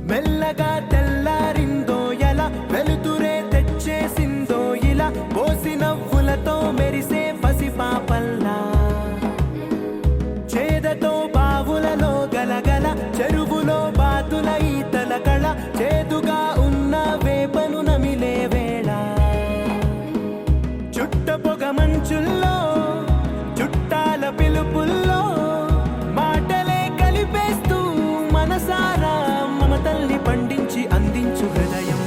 మెల్లగా తెల్లారిందో ఎలా వెలుతురే తెచ్చేసిందో ఇలా పోసి నవ్వులతో మెరిసే పసిపాపల్లా చేదతో బావులలో గలగల చెరువులో బాతుల ఈతల కళ చేదుగా ఉన్న వేపను నమిలే వేళ చుట్ట పొగ మంచుల్లో చుట్టాల పిలుపుల్లో మాటలే కలిపేస్తూ మనసారా మమతల్ని పండించి అందించు హృదయం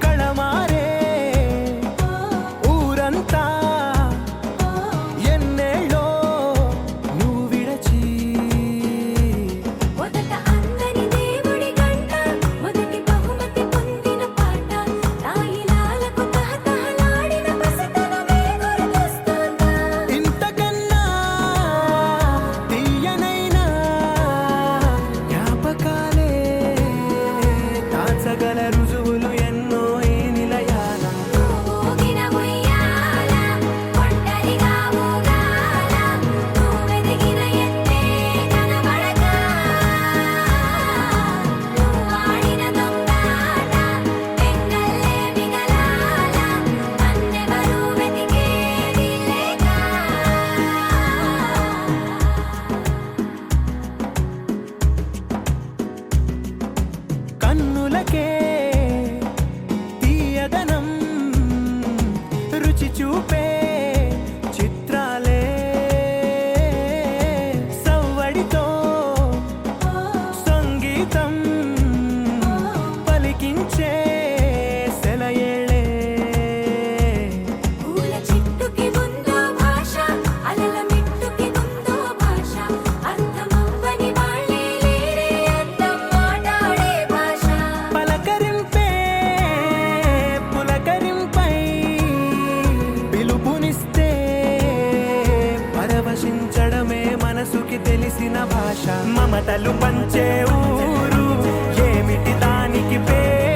కళమారే ఊరంతా ఎన్నేళ్ళో నువ్వు విడచి మొదట అందని దేవుడి గంట మొదటి బహుమతి పొందిన పాట తాయిలాలకు తహతహలాడిన పసితనమే గుర్తొస్తుందా ఇంతకన్నా తీయనైనా జ్ఞాపకాలే దాచగల రుజువులు ఎన్నో ఈ నిలయాల ఊగిన ఉయ్యాల ఒంటరిగా ఊగాల నువ్వెదిగిన ఎత్తే కనబడక నువ్వాడిన దొంగాట పెంగల్లే మిగలాల నన్నెవరూ వెతికేది లేక కన్నులకే తీయదనం రుచి చూపే చిత్రాలే సవ్వడితో సంగీతం పలికించే సెలయేళే పూల చిట్టుకి ఉందో భాష అలల మిట్టుకి ఉందో భాష అర్థమవ్వని వాళ్ళే లేరే అందం మాట్లాడే భాష పలకరింపే పులకరింపై పిలుపునిస్తే పరవశించడమే మనసుకి తెలిసిన భాష మమతలు పంచే ఊరు ఏమిటి దానికి పేరు